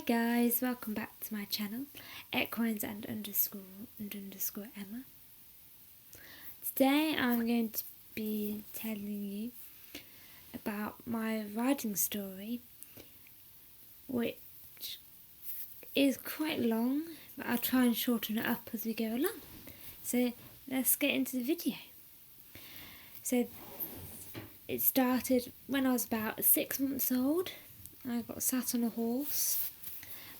guys, welcome back to my channel, poines and underscore Emma. Today I'm going to be telling you about my writing story, which is quite long, but I'll try and shorten it up as we go along. So let's get into the video. So it started when I was about 6 months old. I got sat on a horse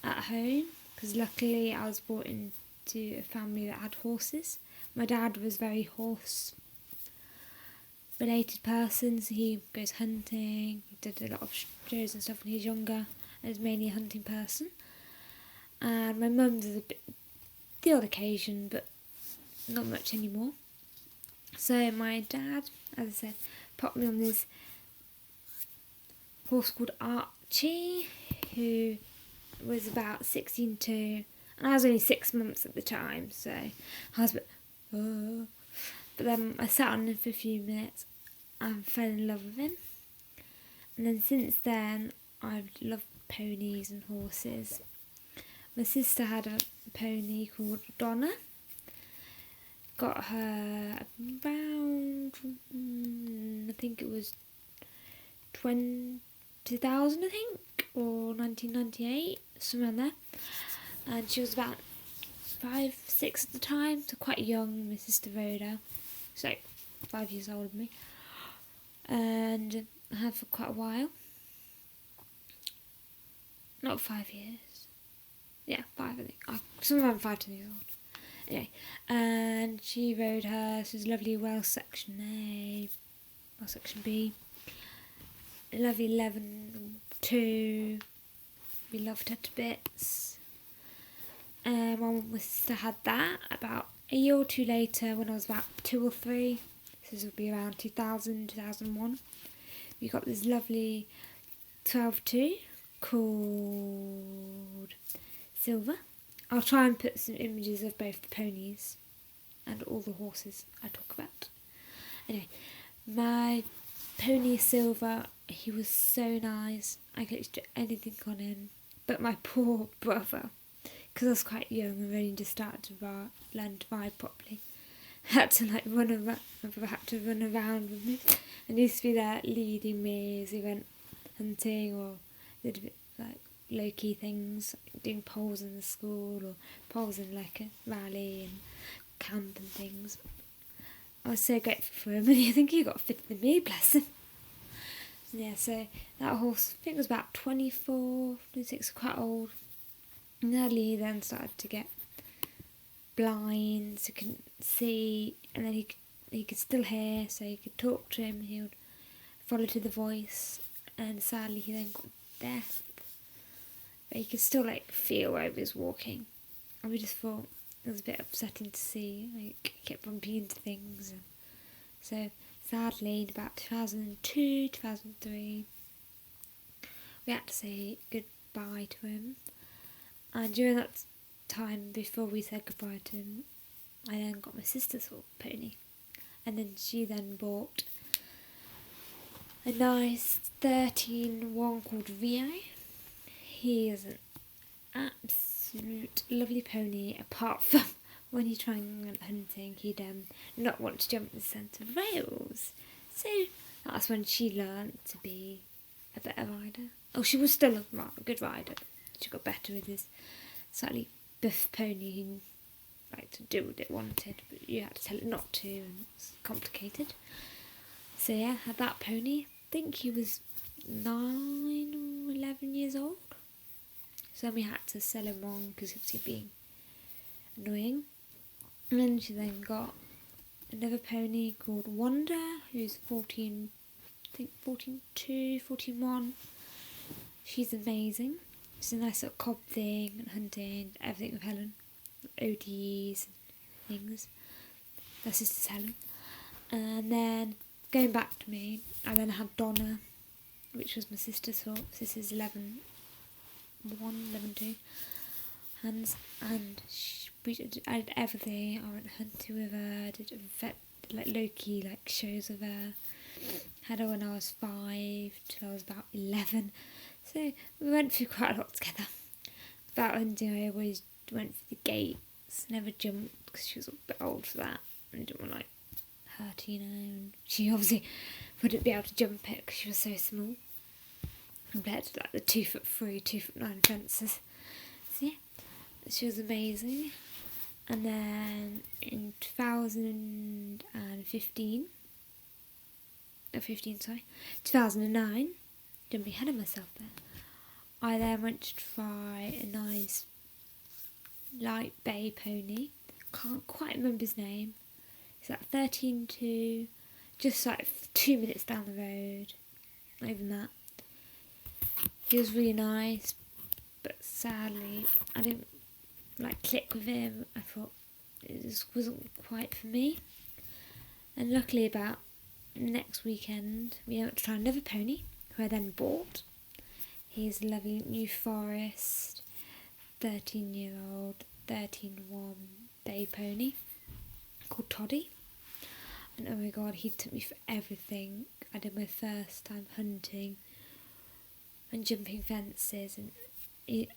at home because luckily I was brought into a family that had horses. My dad was a very horse related person, so he goes hunting, he did a lot of shows and stuff when he was younger, and was mainly a hunting person. And my mum does a bit, the odd occasion, but not much anymore. So my dad, as I said, popped me on this horse called Archie, who was about 16 too, and I was only 6 months at the time, so I was a bit, but then I sat on him for a few minutes and fell in love with him. And then since then I've loved ponies and horses. My sister had a pony called Donna. Got her around, I think it was 2000, I think, or 1998, somewhere in there. And she was about 5, 6 at the time, so quite young. My sister rode her. She's like 5 years older than me. And I had for quite a while. Not 5 years. Yeah, 5, I think. Somewhere around 5 to years old. Anyway, and she rode her. She was lovely Welsh Section A, Welsh Section B. Lovely 11 2. We loved her to bits. My sister had that about a year or two later when I was about 2 or 3. This would be around 2000, 2001. We got this lovely 12-2 called Silver. I'll try and put some images of both the ponies and all the horses I talk about. Anyway, my pony Silver, he was so nice. I could do anything on him. But my poor brother, because I was quite young and only just started to learn to ride properly, had to run around. My brother had to run around with me, and he used to be there leading me as he went hunting or did a bit like low key things, like doing poles in the school or poles in like a rally and camp and things. I was so grateful for him, and I think he got fitter than me, bless him. Yeah, so that horse, I think it was about 24, 26, quite old. And early he then started to get blind, so he couldn't see, and then he could still hear, so you could talk to him, he would follow to the voice, and sadly he then got deaf. But he could still feel where he was walking. And we just thought it was a bit upsetting to see, he kept bumping into things. And so sadly, in about 2002, 2003, we had to say goodbye to him. And during that time, before we said goodbye to him, I then got my sister's pony. And then she then bought a nice 13-1 called Rio. He is an absolute lovely pony, apart from when he tried hunting, he'd not want to jump in the centre of rails. So that's when she learnt to be a better rider. Oh, she was still a good rider. She got better with this slightly buff pony who liked to do what it wanted, but you had to tell it not to, and it's complicated. So yeah, had that pony. I think he was 9 or 11 years old. So we had to sell him on because he was being annoying. And then she then got another pony called Wanda, who's 14, I think 14-2, 14-1. She's amazing. She's a nice little cob thing and hunting, everything with Helen. ODs and things. That's just Helen. And then going back to me, I then had Donna, which was my sister's horse. Sister's 11-1, 11-2 hands, and I did everything. I went hunting with her, I did low-key shows with her. Had her when I was 5 till I was about 11. So we went through quite a lot together. about hunting, I always went for the gates, never jumped because she was a bit old for that. And I didn't want to like hurt her, and she obviously wouldn't be able to jump it because she was so small compared to like the 2'3", 2'9" fences. So yeah, she was amazing. And then in 2009, jumping ahead of myself there, I then went to try a nice light bay pony. Can't quite remember his name. It's like 13.2, just like 2 minutes down the road, not even that. He was really nice, but sadly I didn't like click with him. I thought it just wasn't quite for me. And luckily about next weekend we went to try another pony who I then bought. He's a lovely New Forest 13-year-old 13-1 bay pony called Toddy. And oh my god, he took me for everything. I did my first time hunting and jumping fences, and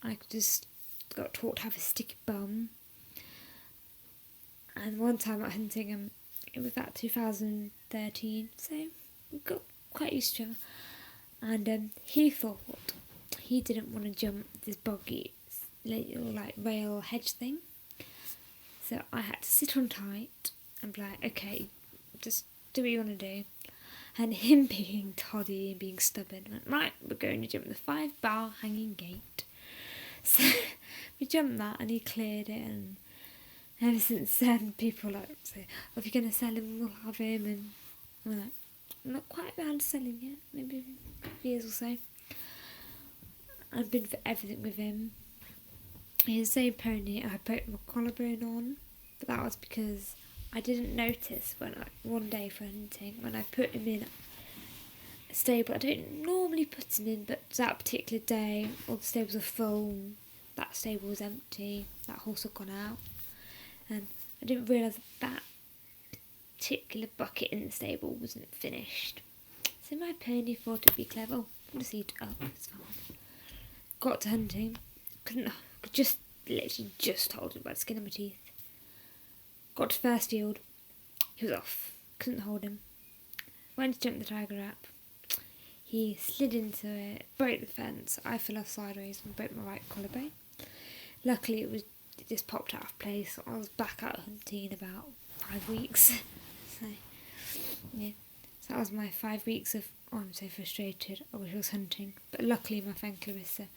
I just got taught to have a sticky bum. And one time at hunting, it was about 2013, so we got quite used to it. And he thought he didn't want to jump this boggy little like rail hedge thing, so I had to sit on tight and be like, okay, just do what you want to do. And him being toddy and being stubborn went, right, we're going to jump the 5-bar hanging gate. So we jumped that and he cleared it, and ever since then people like say, oh, if you're going to sell him, we'll have him. And I'm like, I'm not quite around to selling yet, maybe a couple of years or so. I've been for everything with him. He's the same pony I broke my collarbone on, but that was because I didn't notice one day for hunting when I put him in a stable I don't normally put him in, but that particular day all the stables were full, that stable was empty, that horse had gone out, and I didn't realise that particular bucket in the stable wasn't finished. So my pony thought it'd be clever. Oh, I'll just eat it up, it's fine. Got to hunting, literally just hold him by the skin of my teeth. Got to first field, he was off, couldn't hold him. Went to jump the tiger trap, he slid into it, broke the fence, I fell off sideways and broke my right collarbone. Luckily it just popped out of place, so I was back out hunting in about 5 weeks. So yeah, so that was my 5 weeks of, oh, I'm so frustrated, I wish I was hunting. But luckily my friend Clarissa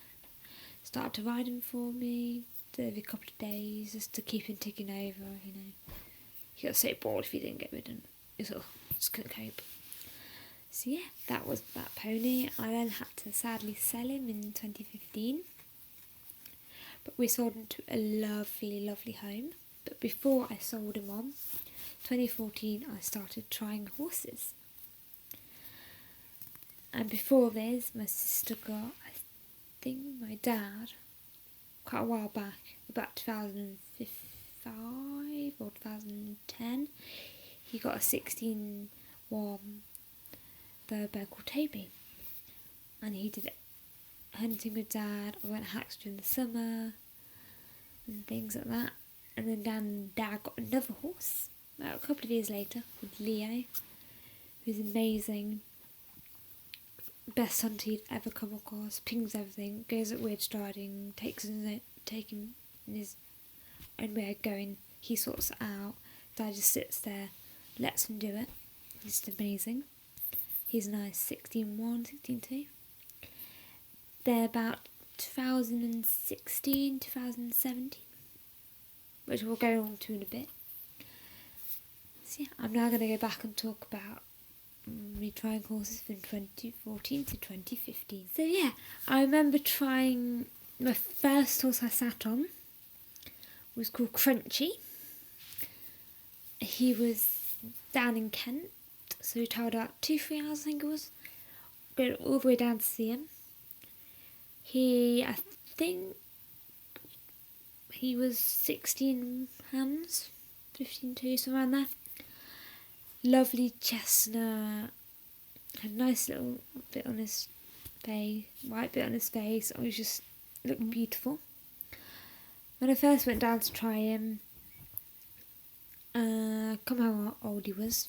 started to ride him for me every couple of days just to keep him ticking over, you know. He got so bored if he didn't get ridden. He sort of just couldn't cope. So yeah, that was that pony. I then had to sadly sell him in 2015. But we sold him to a lovely, lovely home. But before I sold him on, 2014, I started trying horses. And before this, my sister got, I think my dad, quite a while back, about 2005 or 2010, he got a 16-1 thoroughbred called Toby, and he did hunting with dad. I went hacks during the summer and things like that. And then dad got another horse about a couple of years later called Leo, who's amazing. Best hunter he'd ever come across, pings everything, goes at weird striding, taking his own way of going, he sorts it out. Dad just sits there, lets him do it. He's just amazing. He's a nice 16-1, 16-2. They're about 2016, 2017, which we'll go on to in a bit. So yeah, I'm now going to go back and talk about me trying horses from 2014 to 2015. So yeah, I remember trying, my first horse I sat on was called Crunchy. He was down in Kent, so we travelled about 2-3 hours I think it was, going all the way down to see him. I think he was 16 hands, 15-2, somewhere around there. Lovely chestnut, had a nice little bit on his face, white bit on his face. It was just looked beautiful. when I first went down to try him, come how old he was,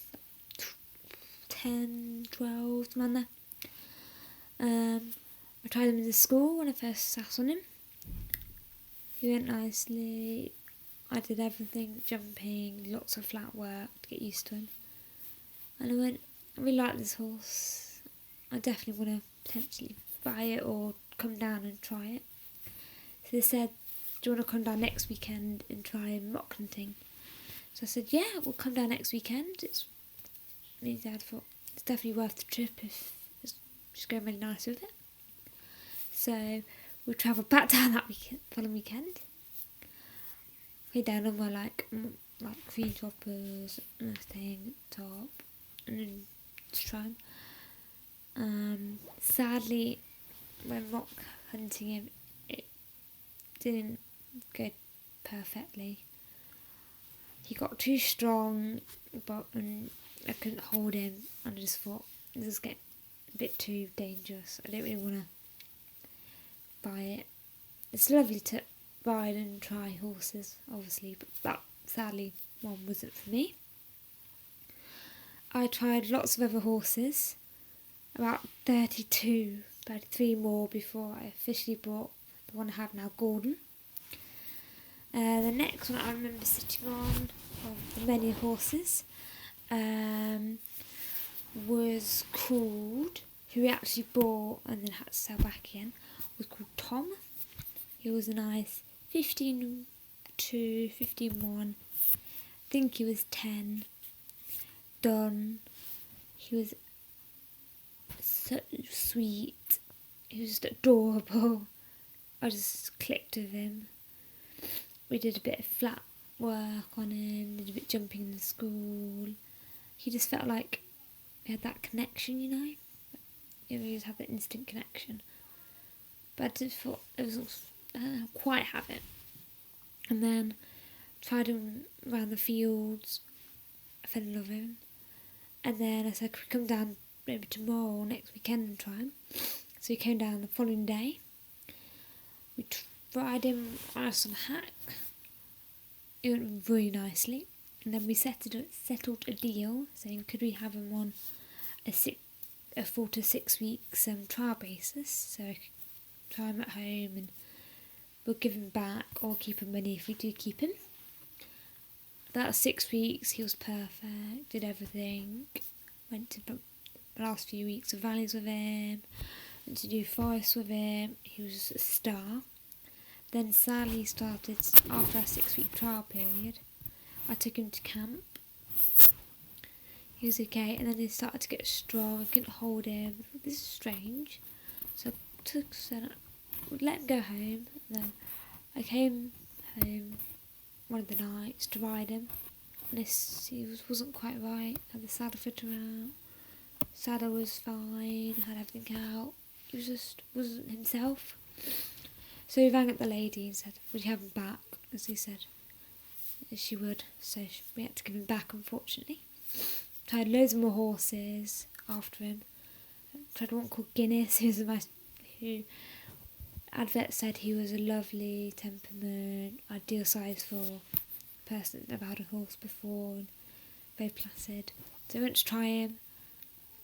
10, 12, something like that. I tried him in the school when I first sat on him. He went nicely. I did everything, jumping, lots of flat work to get used to him. And I went, I really like this horse. I definitely want to potentially buy it or come down and try it. So they said, do you want to come down next weekend and try mock hunting? So I said, yeah, we'll come down next weekend. Me and Dad thought it's definitely worth the trip if it's just going really nice with it. So we travelled back down that following weekend. We down on my like green toppers and everything top, and then to try him. Sadly, when mock hunting him, it didn't go perfectly. He got too strong, but I couldn't hold him, and I just thought this is getting a bit too dangerous. I don't really want to buy it. It's lovely to ride and try horses, obviously, but that sadly one wasn't for me. I tried lots of other horses, about 33 more before I officially bought the one I have now, Gordon. The next one I remember sitting on, of the many horses, was called, who we actually bought and then had to sell back again, was called Tom. He was a nice 15 to 15-1. I think he was 10. Done. He was so sweet. He was just adorable. I just clicked with him. We did a bit of flat work on him, did a bit of jumping in the school. He just felt like he had that connection, you know? You just have that instant connection. But I just thought it was, I don't quite have it. And then tried him around the fields. I fell in love with him. And then I said, could we come down maybe tomorrow or next weekend and try him? So we came down the following day. We tried him on some hack. It went really nicely. And then we settled a deal saying could we have him on a 4 to 6 weeks trial basis, so I could try him at home and we'll give him back or keep him money if we do keep him. That 6 weeks he was perfect, did everything, went to the last few weeks of valleys with him, went to do forests with him, he was a star. Then sadly started, after our 6-week trial period, I took him to camp. He was okay, and then he started to get strong. I couldn't hold him. This is strange. So I would let him go home. And then I came home one of the nights to ride him. And he wasn't quite right. Had the saddle fit around. Saddle was fine. Had everything out. He wasn't himself. So he rang up the lady and said, would you have him back? As he said she would. So we had to give him back, unfortunately. Tried loads more horses after him. Tried one called Guinness, who advert said he was a lovely temperament, ideal size for a person that never had a horse before, and very placid. So we went to try him,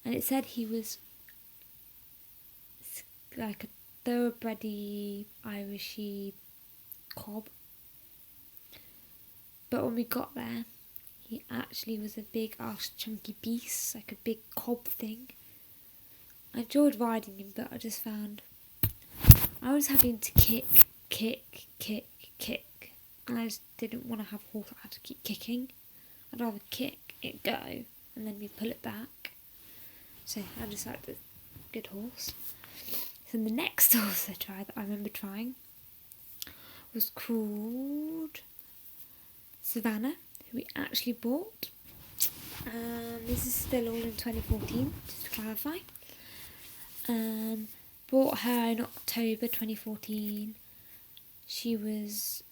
and it said he was like a thoroughbred Irishy cob. But when we got there, he actually was a big arse chunky beast, like a big cob thing. I enjoyed riding him, but I just found I was having to kick, and I just didn't want to have a horse that had to keep kicking. I'd rather kick it go, and then we pull it back. So I just liked the good horse. So the next horse I tried, that I remember trying, was called Savannah, who we actually bought. This is still all in 2014, just to clarify. Bought her in October 2014. She was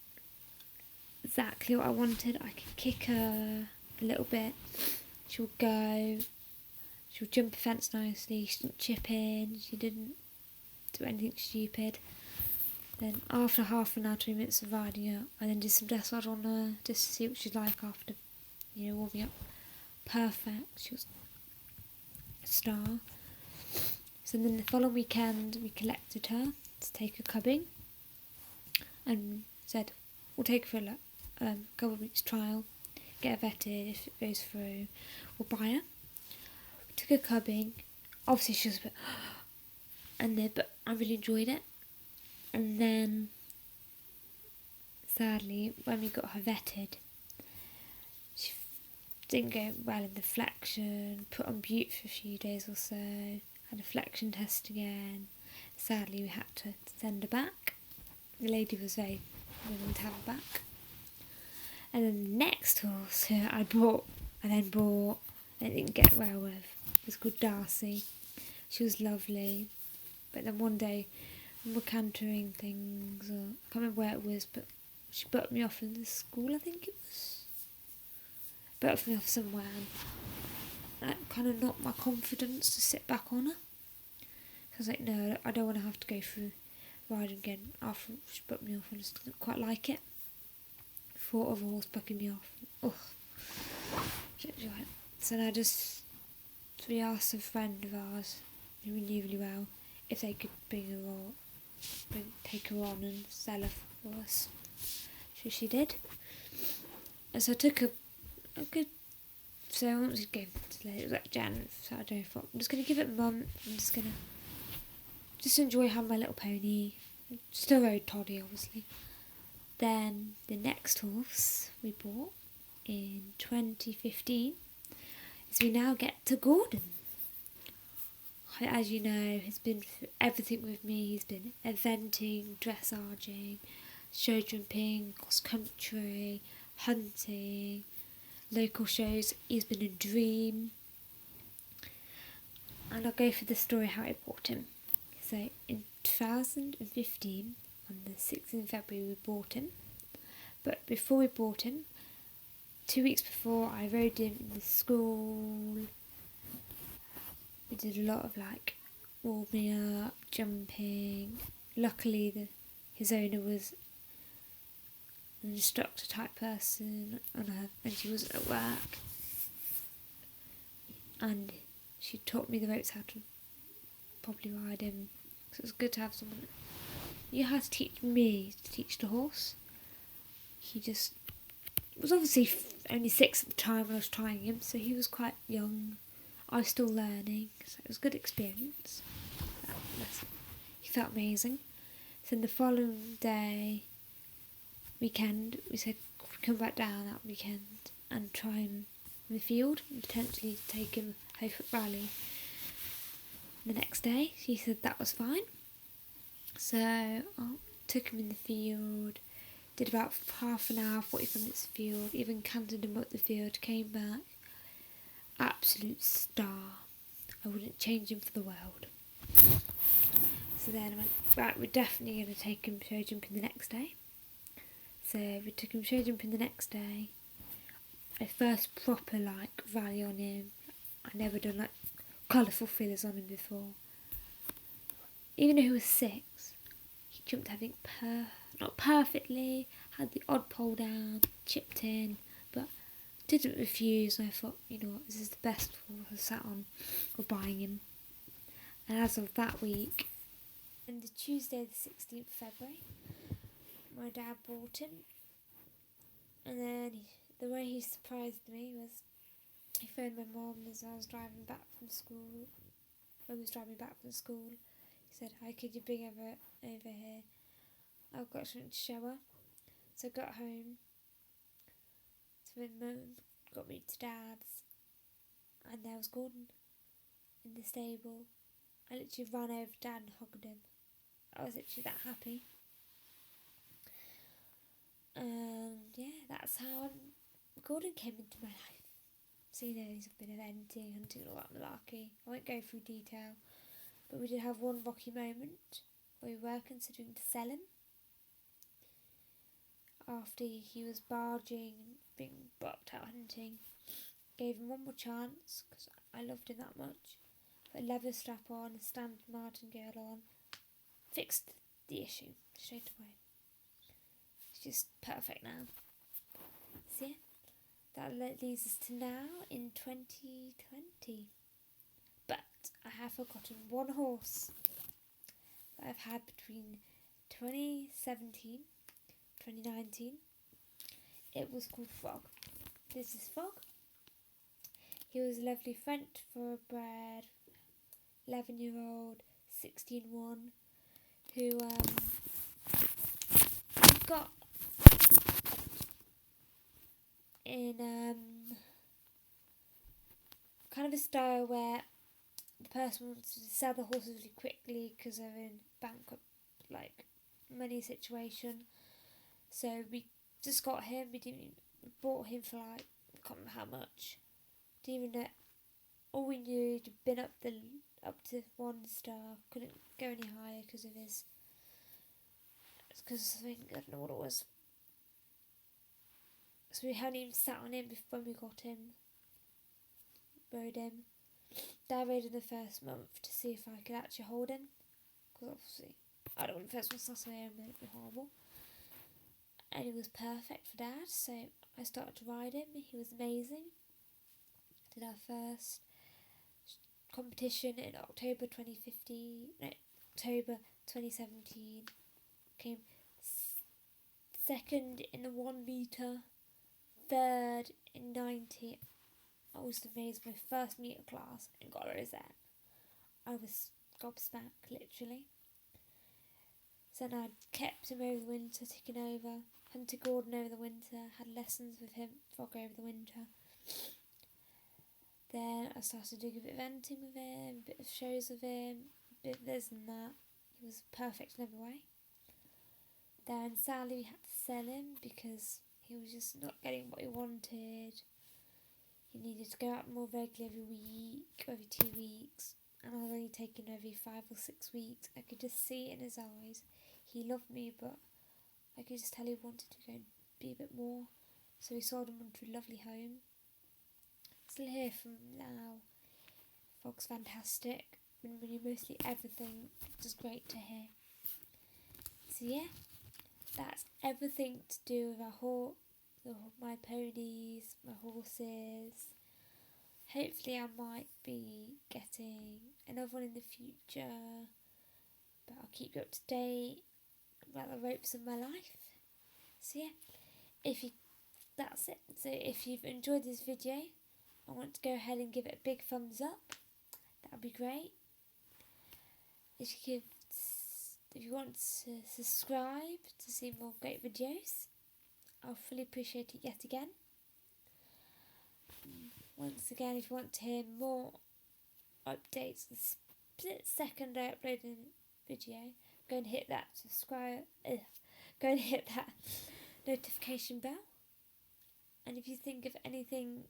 exactly what I wanted. I could kick her a little bit. She would go. She would jump a fence nicely. She didn't chip in. She didn't do anything stupid. Then after half an hour, 20 minutes of riding her, I then did some dressage on her just to see what she's like after, warming up. Perfect. She was a star. So then the following weekend, we collected her to take her cubbing and said, we'll take her for a couple of weeks trial, get her vetted. If it goes through, we'll buy her. We took her cubbing. Obviously, she was a bit, but I really enjoyed it. And then, sadly, when we got her vetted, she didn't go well in the flexion, put on bute for a few days or so, had a flexion test again. Sadly, we had to send her back. The lady was very willing to have her back. And then the next horse I bought, and it didn't get well with, was called Darcy. She was lovely, but then one day, when we're cantering things, or I can't remember where it was, but she butt me off in the school, I think it was. Butt me off somewhere, and that kind of knocked my confidence to sit back on her. So I was like, no, I don't want to have to go through riding again after she butt me off. I just didn't quite like it. Thought of a horse bucking me off. So then we asked a friend of ours, who we knew really well, if they could take her on and sell her for us. So she did. And so I took a good, so once we gave it was like Jan, Saturday, I thought, I'm just going to give it a month. I'm just going to enjoy having my little pony. Still very toddy, obviously. Then the next horse we bought in 2015 is we now get to Gordon. As you know, he's been through everything with me. He's been eventing, dressaging, show jumping, cross country, hunting, local shows. He's been a dream. And I'll go for the story how I bought him. So in 2015, on the 16th of February, we bought him. But before we bought him, 2 weeks before, I rode him in the school. We did a lot of warming up, jumping. Luckily, his owner was an instructor type person, and she wasn't at work. And she taught me the ropes how to properly ride him. So it was good to have someone. You had to teach me to teach the horse. He just was obviously only 6 at the time when I was trying him, so he was quite young. I was still learning, so it was a good experience. He felt amazing. So then the following weekend, we said we'd come back down that weekend and try him in the field and potentially take him Hayfoot Rally the next day. She said that was fine. So I took him in the field, did about half an hour, 45 minutes of field, even cantered him up the field, came back. Absolute star. I wouldn't change him for the world. So then I went, right, we're definitely going to take him show jumping the next day. So we took him show jumping the next day. A first proper rally on him. I never done colourful feathers on him before. Even though he was 6, he jumped I think not perfectly, had the odd pole down, chipped in, but didn't refuse. And I thought, you know what, this is the best horse I sat on or buying him. And as of that week, and the Tuesday the 16th of February, my dad bought him. And then the way he surprised me was he phoned my mum as I was driving back from school. When we was driving back from school, he said, "Hi, could you bring over here? I've got something to show her." So I got home. So my mum got me to Dad's, and there was Gordon in the stable. I literally ran over to Dad and hugged him. I was literally that happy. And yeah, that's how Gordon came into my life. So you know, he's been eventing, hunting, all that malarkey. I won't go through detail, but we did have one rocky moment where we were considering to sell him after he was barging and being bucked out hunting. Gave him one more chance because I loved him that much. Put a leather strap on, a standard Martin girl on, fixed the issue. straight away. It's just perfect now. So yeah, that leads us to now in 2020. But I have forgotten one horse that I've had between 2017 2019. It was called Frog. This is Frog. He was a lovely French thoroughbred 11-year-old 16-1 who got in kind of a style where the person wants to sell the horses really quickly because they're in bankrupt, like, money situation. So we just got him. We bought him for like, I can't remember how much. Didn't even know. All we knew, he'd been up to 1 star. Couldn't go any higher because of his. Because I think I don't know what it was. So we hadn't even sat on him when we got him. Rode him. Dad rode him the first month to see if I could actually hold him. Because obviously, I don't want the first one to start and it'd be horrible. And it was perfect for Dad, so I started to ride him. He was amazing. Did our first competition in October 2017. Came second in the 1 metre, third in 90. I was amazed, my first metre class, and got a rosette. I was gobsmacked, literally. So then I kept him over the winter, taking over. Hunter Gordon over the winter, had lessons with him, Frog over the winter. Then I started doing a bit of eventing with him, a bit of shows with him, a bit of this and that. He was perfect in every way. Then sadly we had to sell him because he was just not getting what he wanted. He needed to go out more regularly every week, every 2 weeks, and I was only taking every 5 or 6 weeks. I could just see it in his eyes. He loved me, but I could just tell he wanted to go and be a bit more. So we sold him onto a lovely home. Still here from now. Frog's fantastic. Been really mostly everything. Just great to hear. So yeah, that's everything to do with my ponies, my horses. Hopefully I might be getting another one in the future, but I'll keep you up to date about the ropes of my life. So yeah, that's it. So if you've enjoyed this video, I want to go ahead and give it a big thumbs up. That would be great. If you want to subscribe to see more great videos, I'll fully appreciate it yet again. Once again, if you want to hear more updates, the split second I upload a video, go and hit that go and hit that notification bell. And if you think of anything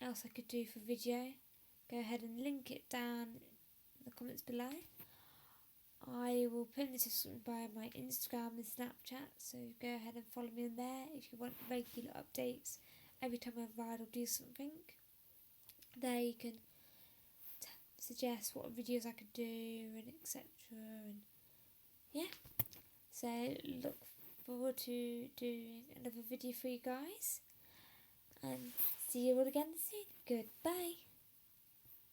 else I could do for video, go ahead and link it down in the comments below. I will put in the description by my Instagram and Snapchat, so go ahead and follow me on there if you want regular updates every time I ride or do something. There you can suggest what videos I could do and etc. And yeah, so look forward to doing another video for you guys, and see you all again soon. Goodbye.